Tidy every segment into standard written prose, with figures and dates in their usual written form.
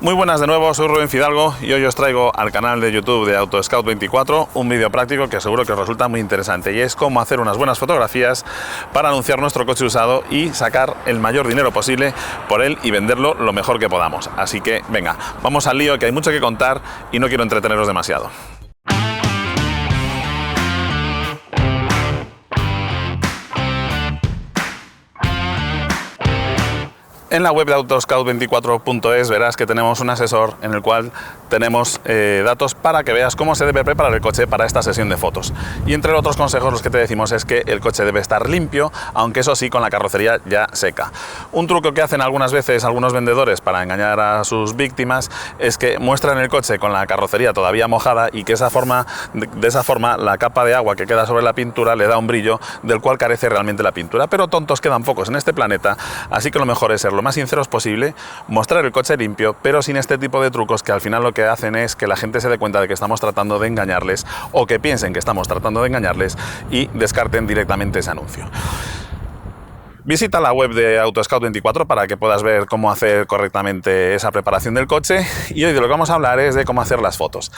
Muy buenas de nuevo, soy Rubén Fidalgo y hoy os traigo al canal de YouTube de AutoScout24 un vídeo práctico que seguro que os resulta muy interesante, y es cómo hacer unas buenas fotografías para anunciar nuestro coche usado y sacar el mayor dinero posible por él y venderlo lo mejor que podamos. Así que venga, vamos al lío, que hay mucho que contar y no quiero entreteneros demasiado. En la web de autoscout24.es verás que tenemos un asesor en el cual tenemos datos para que veas cómo se debe preparar el coche para esta sesión de fotos. Y entre los otros consejos los que te decimos es que el coche debe estar limpio, aunque eso sí, con la carrocería ya seca. Un truco que hacen algunas veces algunos vendedores para engañar a sus víctimas es que muestran el coche con la carrocería todavía mojada y que de esa forma la capa de agua que queda sobre la pintura le da un brillo del cual carece realmente la pintura. Pero tontos quedan pocos en este planeta, así que lo mejor es ser lo más sinceros posible, mostrar el coche limpio, pero sin este tipo de trucos que al final lo que hacen es que la gente se dé cuenta de que estamos tratando de engañarles, o que piensen que estamos tratando de engañarles y descarten directamente ese anuncio. Visita la web de AutoScout24 para que puedas ver cómo hacer correctamente esa preparación del coche, y hoy de lo que vamos a hablar es de cómo hacer las fotos.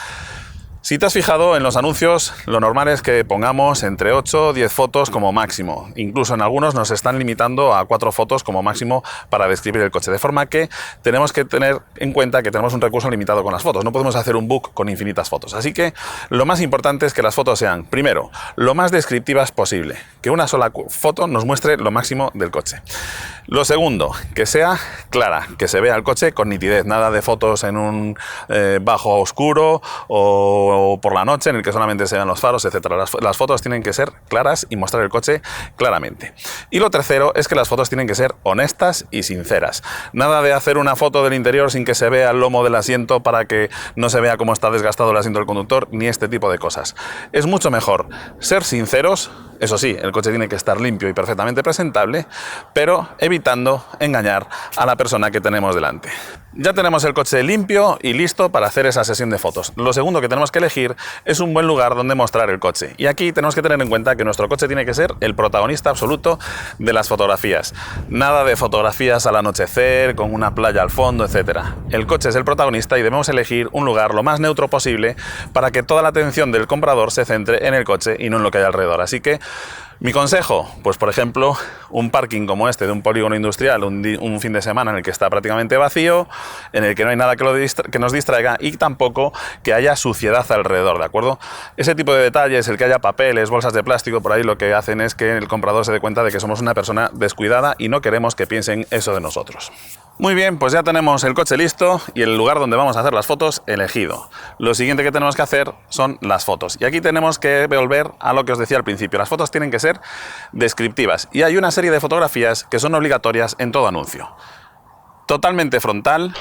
Si te has fijado en los anuncios, lo normal es que pongamos entre 8 o 10 fotos como máximo. Incluso en algunos nos están limitando a 4 fotos como máximo para describir el coche. De forma que tenemos que tener en cuenta que tenemos un recurso limitado con las fotos. No podemos hacer un book con infinitas fotos. Así que lo más importante es que las fotos sean, primero, lo más descriptivas posible. Que una sola foto nos muestre lo máximo del coche. Lo segundo, que sea clara, que se vea el coche con nitidez. Nada de fotos en un bajo oscuro o por la noche en el que solamente se vean los faros, etcétera. Las fotos tienen que ser claras y mostrar el coche claramente. Y lo tercero es que las fotos tienen que ser honestas y sinceras. Nada de hacer una foto del interior sin que se vea el lomo del asiento para que no se vea cómo está desgastado el asiento del conductor, ni este tipo de cosas. Es mucho mejor ser sinceros. Eso sí, el coche tiene que estar limpio y perfectamente presentable, pero evitando engañar a la persona que tenemos delante. Ya tenemos el coche limpio y listo para hacer esa sesión de fotos. Lo segundo que tenemos que elegir es un buen lugar donde mostrar el coche. Y aquí tenemos que tener en cuenta que nuestro coche tiene que ser el protagonista absoluto de las fotografías. Nada de fotografías al anochecer, con una playa al fondo, etc. El coche es el protagonista y debemos elegir un lugar lo más neutro posible para que toda la atención del comprador se centre en el coche y no en lo que hay alrededor. Así que mi consejo, pues por ejemplo, un parking como este de un polígono industrial, un fin de semana en el que está prácticamente vacío, en el que no hay nada que nos distraiga y tampoco que haya suciedad alrededor, ¿de acuerdo? Ese tipo de detalles, el que haya papeles, bolsas de plástico por ahí, lo que hacen es que el comprador se dé cuenta de que somos una persona descuidada y no queremos que piensen eso de nosotros. Muy bien, pues ya tenemos el coche listo y el lugar donde vamos a hacer las fotos elegido. Lo siguiente que tenemos que hacer son las fotos. Y aquí tenemos que volver a lo que os decía al principio. Las fotos tienen que ser descriptivas. Y hay una serie de fotografías que son obligatorias en todo anuncio. Totalmente frontal,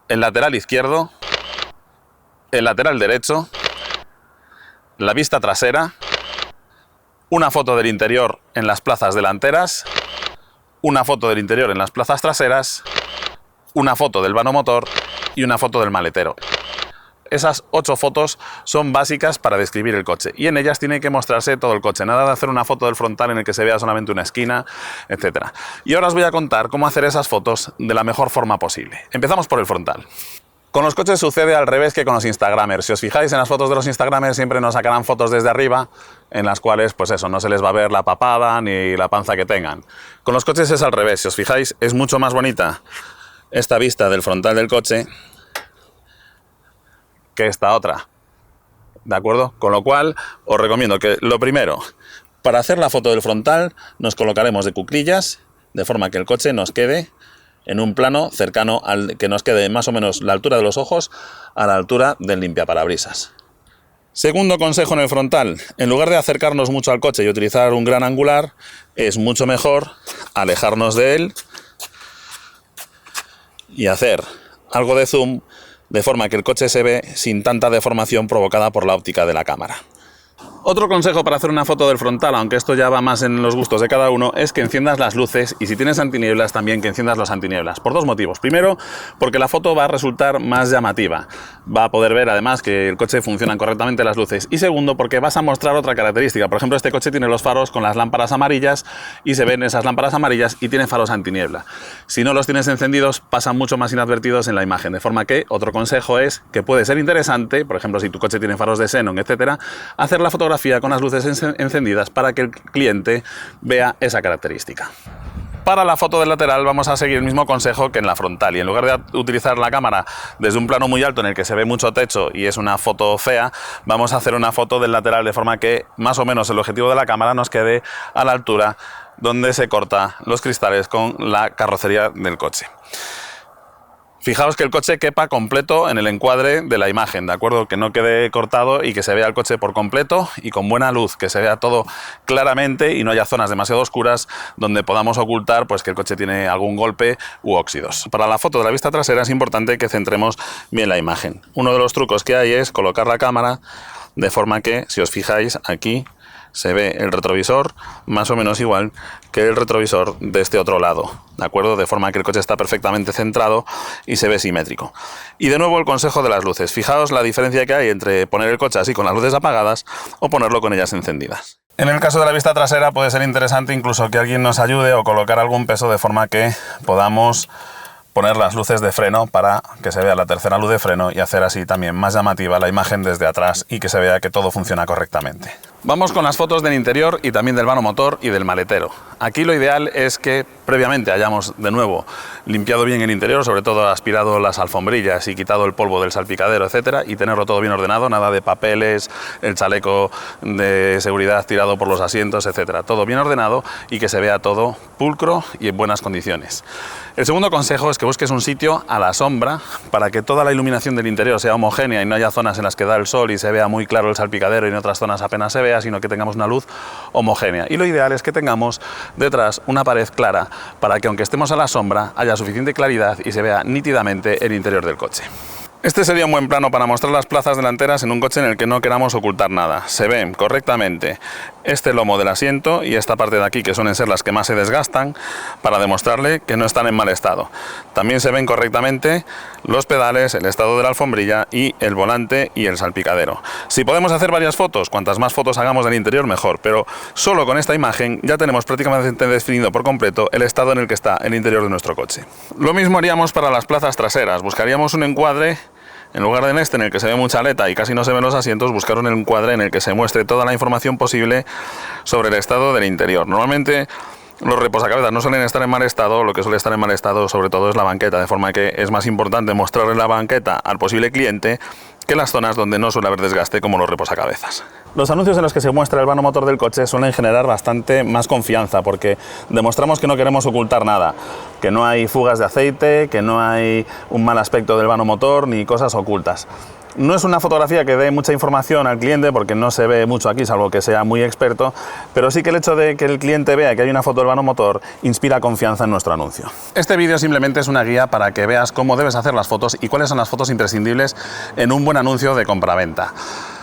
el lateral izquierdo, el lateral derecho, la vista trasera, una foto del interior en las plazas delanteras, una foto del interior en las plazas traseras, una foto del vano motor y una foto del maletero. Esas 8 fotos son básicas para describir el coche y en ellas tiene que mostrarse todo el coche. Nada de hacer una foto del frontal en el que se vea solamente una esquina, etc. Y ahora os voy a contar cómo hacer esas fotos de la mejor forma posible. Empezamos por el frontal. Con los coches sucede al revés que con los instagramers. Si os fijáis en las fotos de los instagramers, siempre nos sacarán fotos desde arriba en las cuales, pues eso, no se les va a ver la papada ni la panza que tengan. Con los coches es al revés. Si os fijáis, es mucho más bonita esta vista del frontal del coche que esta otra, ¿de acuerdo? Con lo cual, os recomiendo que lo primero, para hacer la foto del frontal, nos colocaremos de cuclillas, de forma que el coche nos quede en un plano cercano al que nos quede más o menos la altura de los ojos a la altura del limpiaparabrisas. Segundo consejo en el frontal, en lugar de acercarnos mucho al coche y utilizar un gran angular, es mucho mejor alejarnos de él y hacer algo de zoom, de forma que el coche se ve sin tanta deformación provocada por la óptica de la cámara. Otro consejo para hacer una foto del frontal, aunque esto ya va más en los gustos de cada uno, es que enciendas las luces y si tienes antinieblas también que enciendas los antinieblas. Por dos motivos. Primero, porque la foto va a resultar más llamativa. Va a poder ver además que el coche funcionan correctamente las luces. Y segundo, porque vas a mostrar otra característica. Por ejemplo, este coche tiene los faros con las lámparas amarillas y se ven esas lámparas amarillas y tiene faros antiniebla. Si no los tienes encendidos, pasan mucho más inadvertidos en la imagen. De forma que otro consejo es que puede ser interesante, por ejemplo, si tu coche tiene faros de xenón, etcétera, hacer la fotografía con las luces encendidas para que el cliente vea esa característica. Para la foto del lateral vamos a seguir el mismo consejo que en la frontal y en lugar de utilizar la cámara desde un plano muy alto en el que se ve mucho techo y es una foto fea, vamos a hacer una foto del lateral de forma que más o menos el objetivo de la cámara nos quede a la altura donde se corta los cristales con la carrocería del coche. Fijaos que el coche quepa completo en el encuadre de la imagen, ¿de acuerdo? Que no quede cortado y que se vea el coche por completo y con buena luz, que se vea todo claramente y no haya zonas demasiado oscuras donde podamos ocultar pues, que el coche tiene algún golpe u óxidos. Para la foto de la vista trasera es importante que centremos bien la imagen. Uno de los trucos que hay es colocar la cámara de forma que, si os fijáis, aquí se ve el retrovisor más o menos igual que el retrovisor de este otro lado, ¿de acuerdo? De forma que el coche está perfectamente centrado y se ve simétrico. Y de nuevo el consejo de las luces. Fijaos la diferencia que hay entre poner el coche así con las luces apagadas o ponerlo con ellas encendidas. En el caso de la vista trasera puede ser interesante incluso que alguien nos ayude o colocar algún peso de forma que podamos poner las luces de freno para que se vea la tercera luz de freno y hacer así también más llamativa la imagen desde atrás y que se vea que todo funciona correctamente. Vamos con las fotos del interior y también del vano motor y del maletero. Aquí lo ideal es que previamente hayamos de nuevo limpiado bien el interior, sobre todo aspirado las alfombrillas y quitado el polvo del salpicadero, etcétera, y tenerlo todo bien ordenado, nada de papeles, el chaleco de seguridad tirado por los asientos, etcétera. Todo bien ordenado y que se vea todo pulcro y en buenas condiciones. El segundo consejo es que busques un sitio a la sombra para que toda la iluminación del interior sea homogénea y no haya zonas en las que da el sol y se vea muy claro el salpicadero y en otras zonas apenas se vea, sino que tengamos una luz homogénea. Y lo ideal es que tengamos detrás una pared clara para que aunque estemos a la sombra haya suficiente claridad y se vea nítidamente el interior del coche. Este sería un buen plano para mostrar las plazas delanteras en un coche en el que no queramos ocultar nada. Se ven correctamente este lomo del asiento y esta parte de aquí, que suelen ser las que más se desgastan, para demostrarle que no están en mal estado. También se ven correctamente los pedales, el estado de la alfombrilla y el volante y el salpicadero. Si podemos hacer varias fotos, cuantas más fotos hagamos del interior mejor, pero solo con esta imagen ya tenemos prácticamente definido por completo el estado en el que está el interior de nuestro coche. Lo mismo haríamos para las plazas traseras. Buscaríamos un encuadre. En lugar de este en el que se ve mucha aleta y casi no se ven los asientos, buscar un encuadre en el que se muestre toda la información posible sobre el estado del interior. Normalmente los reposacabezas no suelen estar en mal estado, lo que suele estar en mal estado sobre todo es la banqueta, de forma que es más importante mostrarle la banqueta al posible cliente que las zonas donde no suele haber desgaste como los reposacabezas. Los anuncios en los que se muestra el vano motor del coche suelen generar bastante más confianza porque demostramos que no queremos ocultar nada, que no hay fugas de aceite, que no hay un mal aspecto del vano motor ni cosas ocultas. No es una fotografía que dé mucha información al cliente porque no se ve mucho aquí, salvo que sea muy experto, pero sí que el hecho de que el cliente vea que hay una foto del vano motor inspira confianza en nuestro anuncio. Este vídeo simplemente es una guía para que veas cómo debes hacer las fotos y cuáles son las fotos imprescindibles en un buen anuncio de compraventa.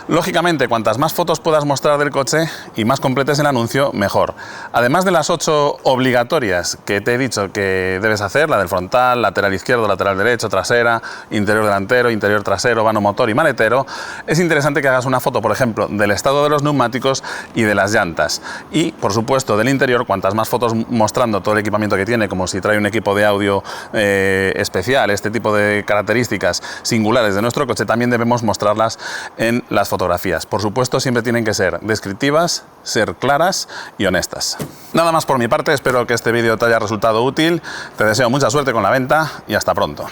Lógicamente, cuantas más fotos puedas mostrar del coche y más completes el anuncio, mejor. Además de las 8 obligatorias que te he dicho que debes hacer, la del frontal, lateral izquierdo, lateral derecho, trasera, interior delantero, interior trasero, vano motor y maletero, es interesante que hagas una foto, por ejemplo, del estado de los neumáticos y de las llantas. Y, por supuesto, del interior, cuantas más fotos mostrando todo el equipamiento que tiene, como si trae un equipo de audio especial, este tipo de características singulares de nuestro coche, también debemos mostrarlas en las fotografías. Por supuesto, siempre tienen que ser descriptivas, ser claras y honestas. Nada más por mi parte, espero que este vídeo te haya resultado útil, te deseo mucha suerte con la venta y hasta pronto.